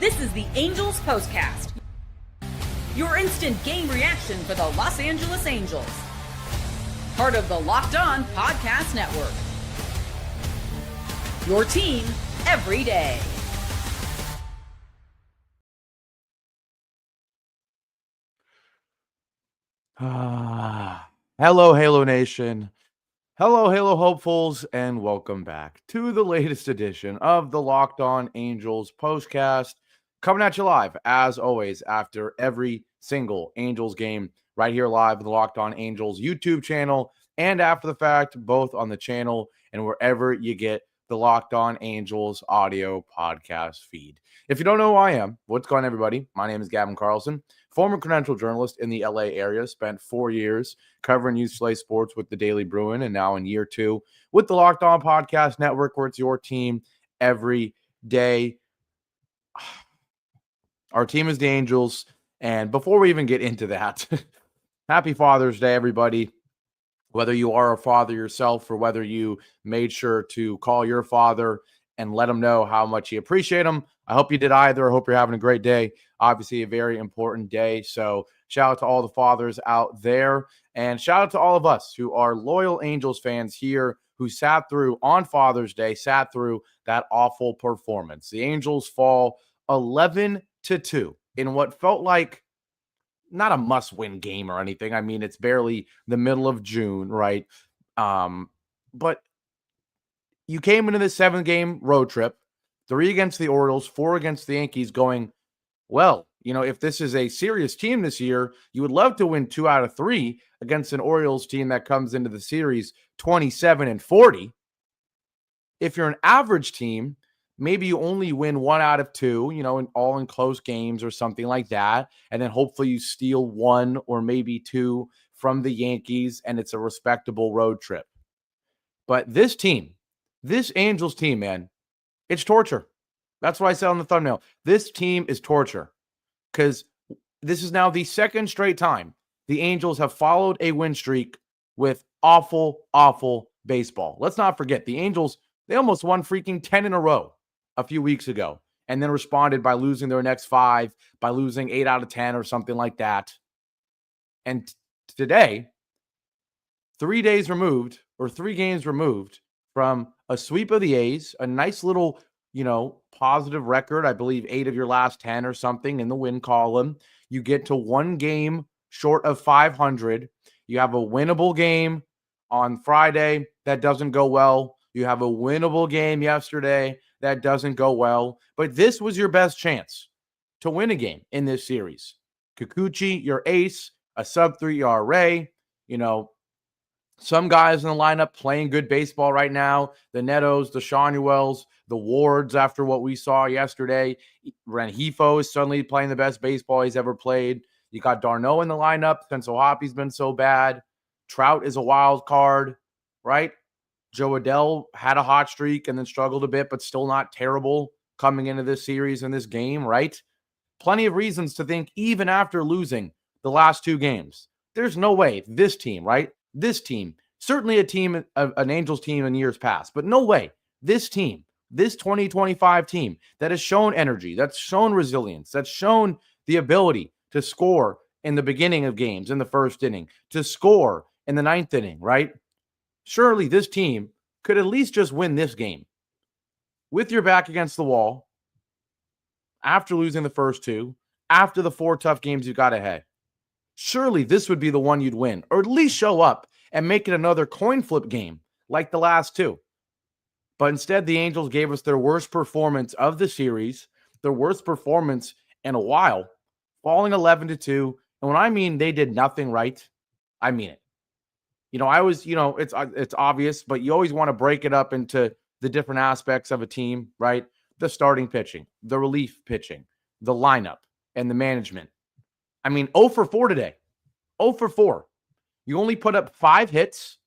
This is the Angels POSTCAST, your instant game reaction for the Los Angeles Angels. Part of the Locked On Podcast Network. Your team every day. Hello, Halo Nation. Hello, Halo hopefuls, and welcome back to the latest edition of the Locked On Angels postcast, coming at you live, as always, after every single Angels game, right here live on the Locked On Angels YouTube channel, and after the fact, both on the channel and wherever you get the Locked On Angels audio podcast feed. If you don't know who I am, what's going on, everybody? My name is Gavin Carlson, former credentialed journalist in the LA area, spent 4 years covering UCLA sports with the Daily Bruin, and now in year 2 with the Locked On Podcast Network, where it's your team every day. Our team is the Angels, and before we even get into that, happy Father's Day, everybody. Whether you are a father yourself or whether you made sure to call your father and let him know how much you appreciate him, I hope you did either. I hope you're having a great day. Obviously, a very important day. So shout out to all the fathers out there. And shout out to all of us who are loyal Angels fans here who sat through on Father's Day, sat through that awful performance. The Angels fall 11-2 in what felt like not a must-win game or anything. I mean, it's barely the middle of June, right? But you came into this 7-game road trip, 3 against the Orioles, 4 against the Yankees, going, well, you know, if this is a serious team this year, you would love to win 2 out of 3 against an Orioles team that comes into the series 27-40. If you're an average team, maybe you only win 1 out of 2, you know, all in close games or something like that. And then hopefully you steal 1 or maybe 2 from the Yankees, and it's a respectable road trip. But this team, this Angels team, man, it's torture. That's what I said on the thumbnail. This team is torture because this is now the second straight time the Angels have followed a win streak with awful, awful baseball. Let's not forget, the Angels, they almost won freaking 10 in a row a few weeks ago, and then responded by losing their next 5, by losing 8 out of 10 or something like that. And today, 3 days removed, or 3 games removed from a sweep of the A's, a nice little, you know, positive record. I believe 8 of your last 10 or something in the win column. You get to 1 game short of 500. You have a winnable game on Friday that doesn't go well. You have a winnable game yesterday that doesn't go well. But this was your best chance to win a game in this series. Kikuchi, your ace, a sub-3 ERA, you know, some guys in the lineup playing good baseball right now. The Netos, the Shanuels, the Wards after what we saw yesterday. Rengifo is suddenly playing the best baseball he's ever played. You got d'Arnaud in the lineup since O'Hoppy's been so bad. Trout is a wild card, right? Joe Adell had a hot streak and then struggled a bit, but still not terrible coming into this series and this game, right? Plenty of reasons to think even after losing the last 2 games, there's no way this team, right? This team, certainly a team, an Angels team in years past, but no way this team, this 2025 team that has shown energy, that's shown resilience, that's shown the ability to score in the beginning of games in the first inning, to score in the 9th inning, right? Surely this team could at least just win this game with your back against the wall after losing the first 2, after the 4 tough games you got ahead. Surely this would be the one you'd win, or at least show up and make it another coin flip game like the last 2. But instead, the Angels gave us their worst performance of the series, their worst performance in a while, falling 11-2. And when I mean they did nothing right, I mean it. You know, I was, you know, it's obvious, but you always want to break it up into the different aspects of a team, right? The starting pitching, the relief pitching, the lineup, and the management. I mean, 0 for 4 today. 0 for 4. You only put up 5 hits.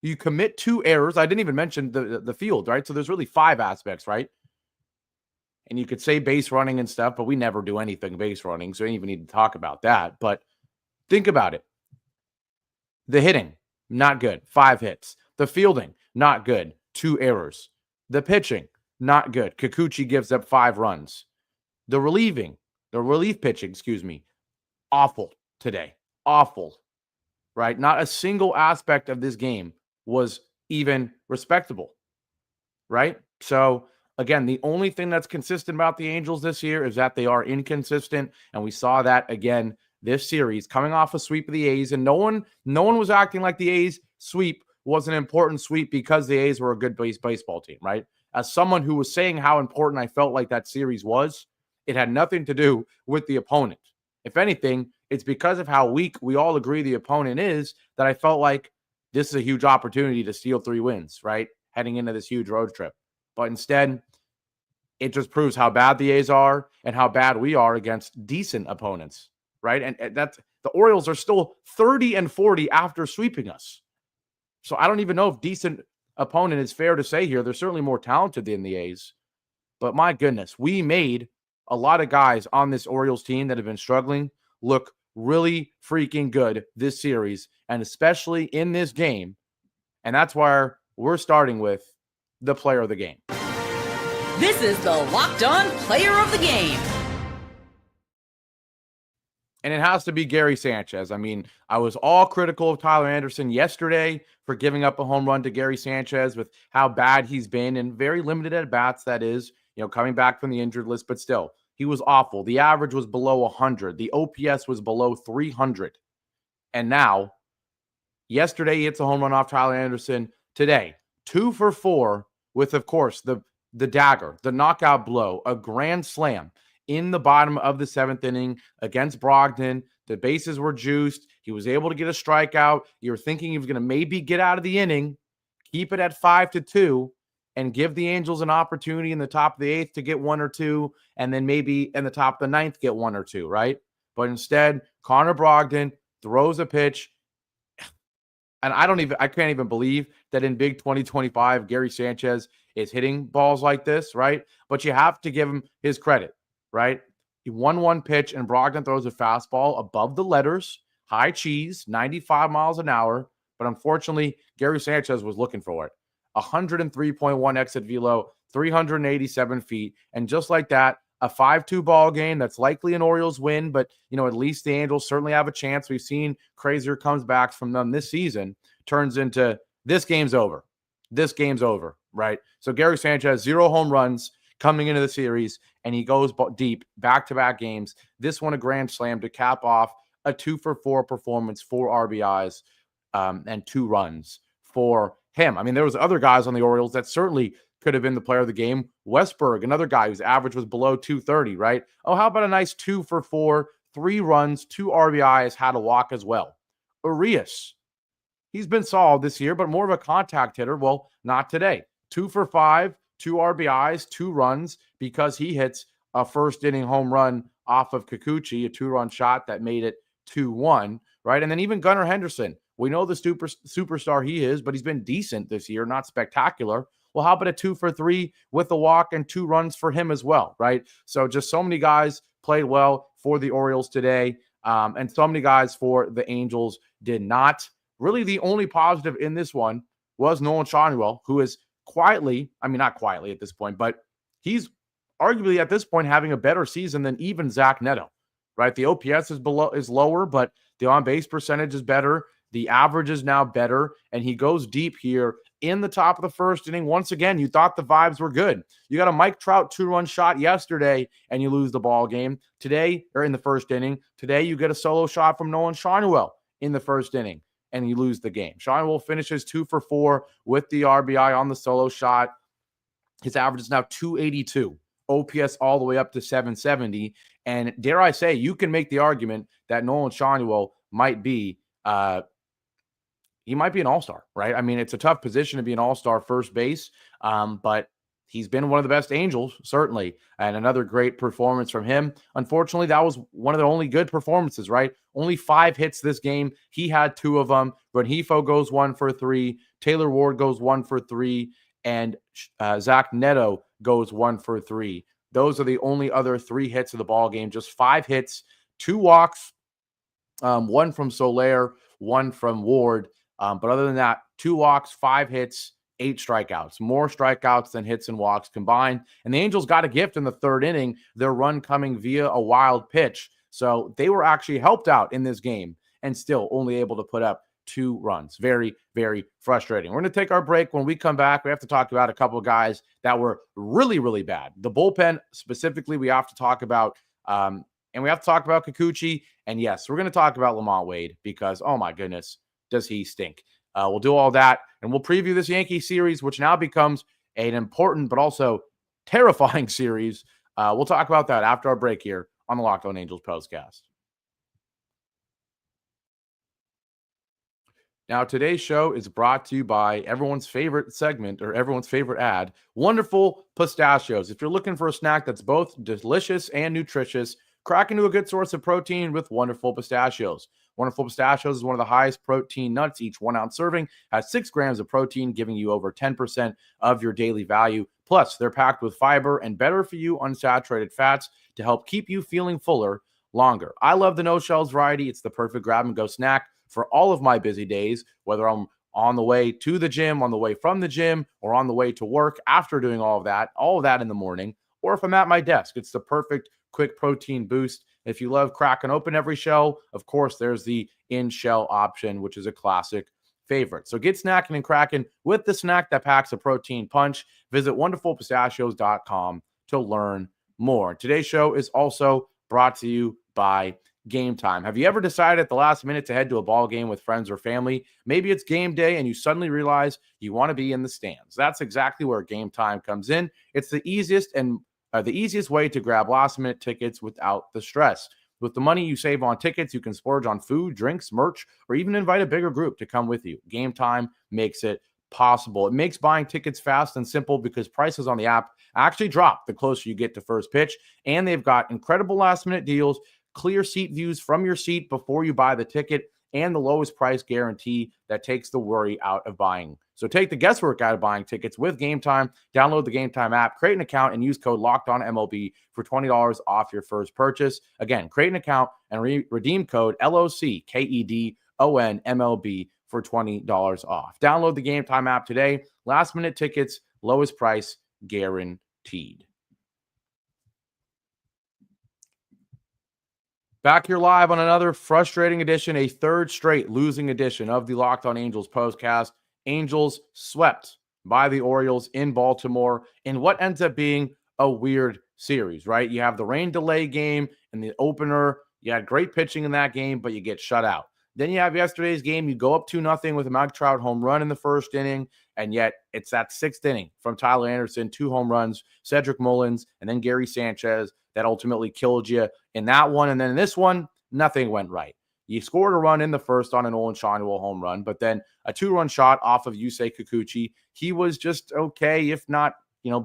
You commit 2 errors. I didn't even mention the field, right? So there's really 5 aspects, right? And you could say base running and stuff, but we never do anything base running, so we don't even need to talk about that. But think about it. The hitting, not good. 5 hits. The fielding, not good. 2 errors. The pitching, not good. Kikuchi gives up 5 runs. The relief pitching, excuse me, awful today. Awful, right? Not a single aspect of this game was even respectable, right? So, again, the only thing that's consistent about the Angels this year is that they are inconsistent, and we saw that again this series, coming off a sweep of the A's, and no one was acting like the A's sweep was an important sweep because the A's were a good baseball team, right? As someone who was saying how important I felt like that series was, it had nothing to do with the opponent. If anything, it's because of how weak we all agree the opponent is that I felt like this is a huge opportunity to steal 3 wins, right? Heading into this huge road trip. But instead, it just proves how bad the A's are and how bad we are against decent opponents, right? And that's the Orioles are still 30-40 after sweeping us. So I don't even know if decent opponent is fair to say here. They're certainly more talented than the A's. But my goodness, we made a lot of guys on this Orioles team that have been struggling look really freaking good this series, and especially in this game. And that's where we're starting with the player of the game. This is the Locked On Player of the Game. And it has to be Gary Sanchez. I mean, I was all critical of Tyler Anderson yesterday for giving up a home run to Gary Sanchez with how bad he's been and very limited at bats, that is, coming back from the injured list, but still, he was awful. The average was below 100. The OPS was below 300. And now, yesterday, he hits a home run off Tyler Anderson. Today, 2 for 4 with, of course, the dagger, the knockout blow, a grand slam in the bottom of the 7th inning against Brogdon. The bases were juiced. He was able to get a strikeout. You were thinking he was going to maybe get out of the inning, keep it at 5-2, and give the Angels an opportunity in the top of the 8th to get 1 or 2, and then maybe in the top of the 9th get 1 or 2, right? But instead, Connor Brogdon throws a pitch. And I can't even believe that in big 2025, Gary Sanchez is hitting balls like this, right? But you have to give him his credit, right? He won 1 pitch, and Brogdon throws a fastball above the letters, high cheese, 95 miles an hour. But unfortunately, Gary Sanchez was looking for it. 103.1 exit velo, 387 feet. And just like that, a 5-2 ball game that's likely an Orioles win, but at least the Angels certainly have a chance. We've seen crazier comebacks from them this season. Turns into this game's over. This game's over, right? So Gary Sanchez, 0 home runs coming into the series, and he goes deep back-to-back games. This one a grand slam to cap off a 2 for 4 performance, 4 RBIs, and 2 runs for him. I mean, there was other guys on the Orioles that certainly could have been the player of the game. Westberg, another guy whose average was below 230, right? Oh, how about a nice 2 for 4, 3 runs, 2 RBIs, had a walk as well. Arias, he's been solid this year, but more of a contact hitter. Well, not today. 2 for 5, 2 RBIs, 2 runs, because he hits a first inning home run off of Kikuchi, a 2-run shot that made it 2-1, right? And then even Gunnar Henderson, we know the superstar he is, but he's been decent this year, not spectacular. Well, how about a 2 for 3 with a walk and 2 runs for him as well, right? So just so many guys played well for the Orioles today, and so many guys for the Angels did not. Really, the only positive in this one was Nolan Schanuel, who is quietly, I mean, not quietly at this point, but he's arguably at this point having a better season than even Zach Neto, right? The OPS is lower, but the on-base percentage is better. The average is now better, and he goes deep here in the top of the first inning. Once again, you thought the vibes were good. You got a Mike Trout 2-run shot yesterday, and you lose the ball game. Today, or in the first inning, today you get a solo shot from Nolan Schanuel in the first inning, and you lose the game. Schanuel finishes 2 for 4 with the RBI on the solo shot. His average is now 282. OPS all the way up to 770. And dare I say, you can make the argument that Nolan Schanuel might be he might be an all-star, right? I mean, it's a tough position to be an all-star first base, but he's been one of the best Angels, certainly, and another great performance from him. Unfortunately, that was one of the only good performances, right? Only 5 hits this game. He had 2 of them. Rengifo goes 1 for 3. Taylor Ward goes 1 for 3. And Zach Neto goes 1 for 3. Those are the only other 3 hits of the ball game. Just 5 hits, 2 walks, 1 from Soler, 1 from Ward. But other than that, 2 walks, 5 hits, 8 strikeouts, more strikeouts than hits and walks combined. And the Angels got a gift in the third inning, their run coming via a wild pitch. So they were actually helped out in this game and still only able to put up 2 runs. Very, very frustrating. We're going to take our break. When we come back, we have to talk about a couple of guys that were really, really bad. The bullpen specifically, we have to talk about, and we have to talk about Kikuchi. And yes, we're going to talk about Lamont Wade because, oh my goodness, does he stink. We'll do all that, and we'll preview this Yankee series, which now becomes an important but also terrifying series. We'll talk about that after our break here on the Locked On Angels postcast. Now, today's show is brought to you by everyone's favorite segment or everyone's favorite ad, Wonderful Pistachios. If you're looking for a snack that's both delicious and nutritious, crack into a good source of protein with Wonderful Pistachios. Wonderful Pistachios is one of the highest protein nuts. Each 1 ounce serving has 6 grams of protein, giving you over 10% of your daily value. Plus, they're packed with fiber and better for you unsaturated fats to help keep you feeling fuller longer. I love the no shells variety. It's the perfect grab and go snack for all of my busy days, whether I'm on the way to the gym, on the way from the gym, or on the way to work after doing all of that in the morning, or if I'm at my desk. It's the perfect quick protein boost. If you love cracking open every shell, of course, there's the in-shell option, which is a classic favorite. So get snacking and cracking with the snack that packs a protein punch. Visit wonderfulpistachios.com to learn more. Today's show is also brought to you by Gametime. Have you ever decided at the last minute to head to a ball game with friends or family? Maybe it's game day and you suddenly realize you want to be in the stands. That's exactly where Gametime comes in. It's the easiest way to grab last minute tickets without the stress. With the money you save on tickets, you can splurge on food, drinks, merch, or even invite a bigger group to come with you. Gametime makes it possible. It makes buying tickets fast and simple because prices on the app actually drop the closer you get to first pitch, and they've got incredible last minute deals, clear seat views from your seat before you buy the ticket, and the lowest price guarantee that takes the worry out of buying. So take the guesswork out of buying tickets with Gametime. Download the Gametime app, create an account, and use code LOCKEDONMLB for $20 off your first purchase. Again, create an account and redeem code LOCKEDONMLB for $20 off. Download the Gametime app today. Last minute tickets, lowest price guaranteed. Back here live on another frustrating edition, a third straight losing edition of the Locked On Angels postcast. Angels swept by the Orioles in Baltimore in what ends up being a weird series, right? You have the rain delay game in the opener. You had great pitching in that game, but you get shut out. Then you have yesterday's game. You go up 2-0 with a Mike Trout home run in the first inning, and yet it's that 6th inning from Tyler Anderson, 2 home runs, Cedric Mullins, and then Gary Sanchez that ultimately killed you in that one. And then in this one, nothing went right. You scored a run in the first on an Nolan Schanuel home run, but then a 2-run shot off of Yusei Kikuchi. He was just okay, if not,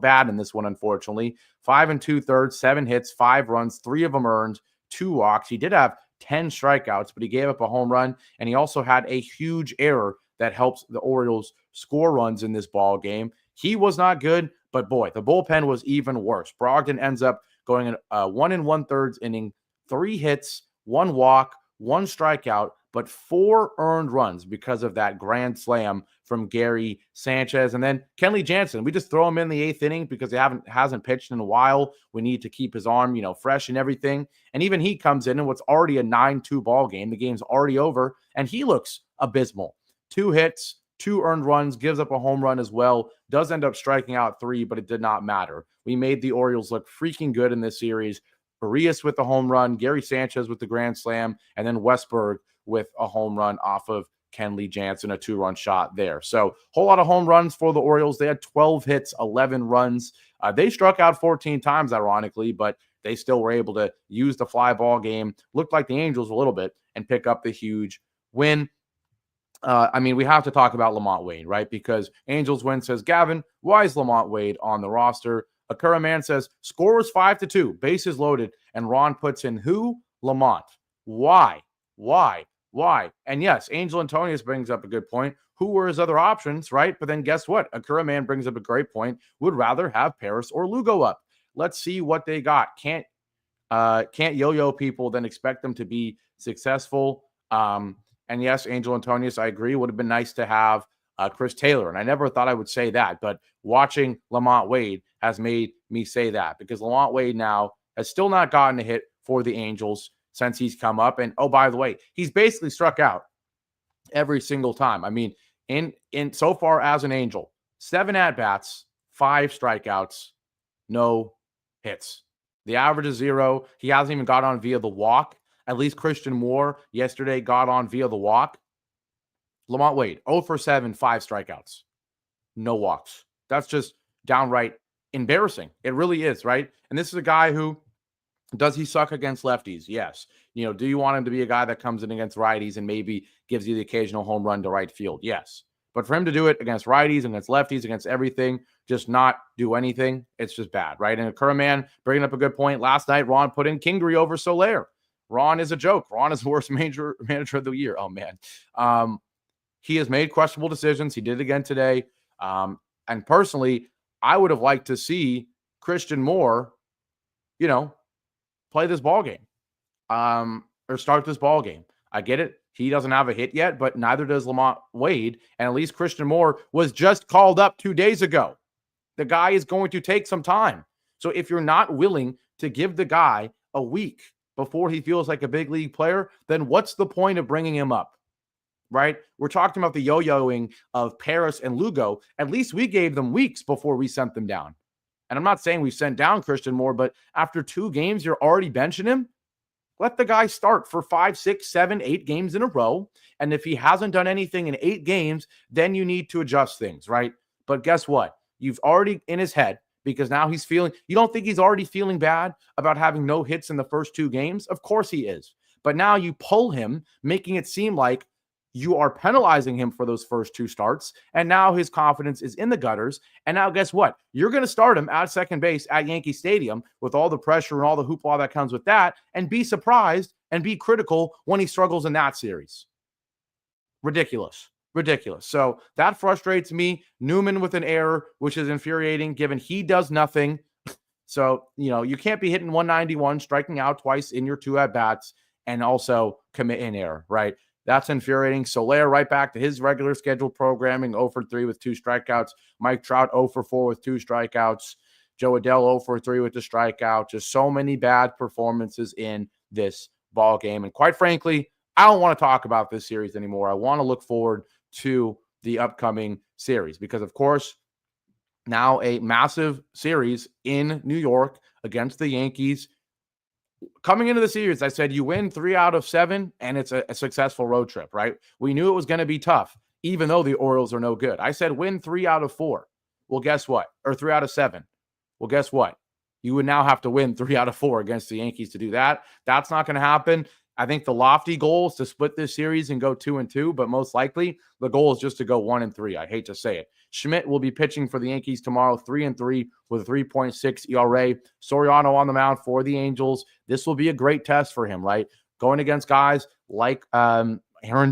bad in this one, unfortunately. 5 2/3, 7 hits, 5 runs, 3 of them earned, 2 walks. He did have 10 strikeouts, but he gave up a home run, and he also had a huge error that helps the Orioles score runs in this ball game. He was not good, but boy, the bullpen was even worse. Brogdon ends up going in 1 1/3 inning, 3 hits, 1 walk, 1 strikeout, but 4 earned runs because of that grand slam from Gary Sanchez. And then Kenley Jansen, we just throw him in the 8th inning because he hasn't pitched in a while. We need to keep his arm, fresh and everything. And even he comes in what's already a 9-2 ball game. The game's already over, and he looks abysmal. 2 hits, 2 earned runs, gives up a home run as well. Does end up striking out 3, but it did not matter. We made the Orioles look freaking good in this series. Arias with the home run, Gary Sanchez with the grand slam, and then Westberg with a home run off of Kenley Jansen, a 2-run shot there. So whole lot of home runs for the Orioles. They had 12 hits, 11 runs. They struck out 14 times, ironically, but they still were able to use the fly ball game. Looked like the Angels a little bit and pick up the huge win. We have to talk about Lamont Wade, right? Because Angels win says, Gavin, why is Lamont Wade on the roster? Akura Man says, score was 5-2, bases loaded, and Ron puts in who? Lamont. Why? And yes, Angel Antonius brings up a good point. Who were his other options, right? But then guess what? Akura Man brings up a great point. Would rather have Paris or Lugo up. Let's see what they got. Can't yo-yo people, then expect them to be successful. And yes, Angel Antonius, I agree. Would have been nice to have Chris Taylor. And I never thought I would say that, but watching Lamont Wade has made me say that, because Lamont Wade now has still not gotten a hit for the Angels since he's come up. And oh, by the way, he's basically struck out every single time. I mean, in so far as an Angel, 7 at-bats, 5 strikeouts, no hits. The average is 0. He hasn't even got on via the walk. At least Christian Moore yesterday got on via the walk. Lamont Wade, 0 for 7, 5 strikeouts, no walks. That's just downright embarrassing. It really is, right? And this is a guy who, does he suck against lefties? Yes. Do you want him to be a guy that comes in against righties and maybe gives you the occasional home run to right field? Yes. But for him to do it against righties, against lefties, against everything, just not do anything, it's just bad, right? And Kerman bringing up a good point. Last night, Ron put in Kingery over Soler. Ron is a joke. Ron is the worst manager of the year. Oh, man. He has made questionable decisions. He did it again today. And personally, I would have liked to see Christian Moore, play this ball game, or start this ball game. I get it. He doesn't have a hit yet, but neither does Lamont Wade. And at least Christian Moore was just called up 2 days ago. The guy is going to take some time. So if you're not willing to give the guy a week before he feels like a big league player, then what's the point of bringing him up? Right? We're talking about the yo-yoing of Paris and Lugo. At least we gave them weeks before we sent them down. And I'm not saying we sent down Christian Moore, but after 2 games, you're already benching him. Let the guy start for 5, 6, 7, 8 games in a row. And if he hasn't done anything in 8 games, then you need to adjust things, right? But guess what? You've already in his head, because now he's feeling, you don't think he's already feeling bad about having no hits in the first 2 games? Of course he is. But now you pull him, making it seem like you are penalizing him for those first 2 starts, and now his confidence is in the gutters. And now guess what? You're going to start him at second base at Yankee Stadium with all the pressure and all the hoopla that comes with that, and be surprised and be critical when he struggles in that series. Ridiculous. So that frustrates me. Newman with an error, which is infuriating given he does nothing. So, you can't be hitting 191, striking out twice in your 2 at-bats, and also commit an error, right? That's infuriating. Soler right back to his regular scheduled programming, 0 for 3 with 2 strikeouts. Mike Trout 0 for 4 with 2 strikeouts. Joe Adell 0 for 3 with the strikeout. Just so many bad performances in this ball game. And quite frankly, I don't want to talk about this series anymore. I want to look forward to the upcoming series because, of course, now a massive series in New York against the Yankees. Coming into the series, I said you win 3 out of 7, and it's a successful road trip, right? We knew it was going to be tough, even though the Orioles are no good. I said win 3 out of 4. Well, guess what? Or 3 out of 7. Well, guess what? You would now have to win 3 out of 4 against the Yankees to do that. That's not going to happen. I think the lofty goal is to split this series and go 2-2, but most likely the goal is just to go 1-3. I hate to say it. Schmidt will be pitching for the Yankees tomorrow, 3-3 with a 3.6 ERA. Soriano on the mound for the Angels. This will be a great test for him, right? Going against guys like Aaron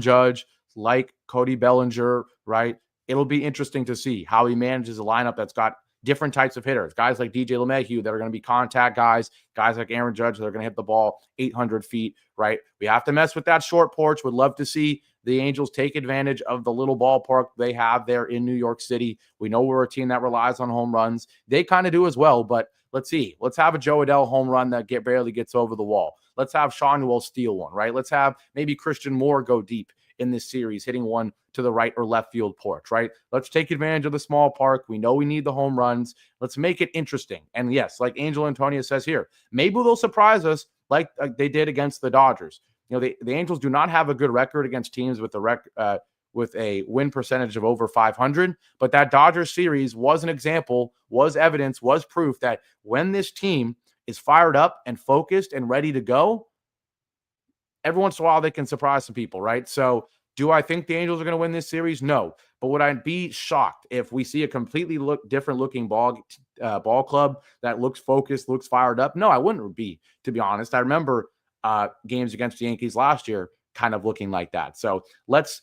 Judge, like Cody Bellinger, right? It'll be interesting to see how he manages a lineup that's got different types of hitters, guys like DJ LeMahieu that are going to be contact guys like Aaron Judge that are going to hit the ball 800 feet, right? We have to mess with that short porch. Would love to see the Angels take advantage of the little ballpark they have there in New York City. We know we're a team that relies on home runs. They kind of do as well, but let's see. Let's have a Joe Adell home run that barely gets over the wall. Let's have Sean Newell steal one, right? Let's have maybe Christian Moore go deep in this series, hitting one to the right or left field porch, right? Let's take advantage of the small park. We know we need the home runs. Let's make it interesting. And yes, like Angel Antonio says here, maybe they'll surprise us like they did against the Dodgers. The Angels do not have a good record against teams with a win percentage of over 500, but that Dodgers series was an example, was evidence, was proof that when this team is fired up and focused and ready to go, every once in a while they can surprise some people, right? So do I think the Angels are going to win this series? No. But would I be shocked if we see a completely different looking ball club that looks focused, looks fired up? No, I wouldn't be, to be honest. I remember games against the Yankees last year kind of looking like that. So let's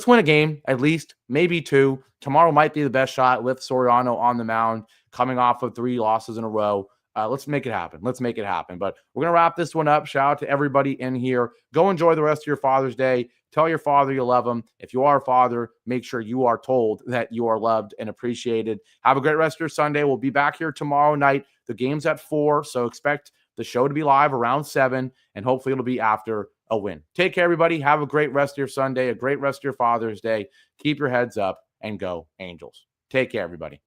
win a game, at least, maybe 2. Tomorrow might be the best shot with Soriano on the mound, coming off of 3 losses in a row. Let's make it happen. Let's make it happen. But we're going to wrap this one up. Shout out to everybody in here. Go enjoy the rest of your Father's Day. Tell your father you love him. If you are a father, make sure you are told that you are loved and appreciated. Have a great rest of your Sunday. We'll be back here tomorrow night. The game's at 4, so expect the show to be live around 7, and hopefully it'll be after a win. Take care, everybody. Have a great rest of your Sunday, a great rest of your Father's Day. Keep your heads up and go Angels. Take care, everybody.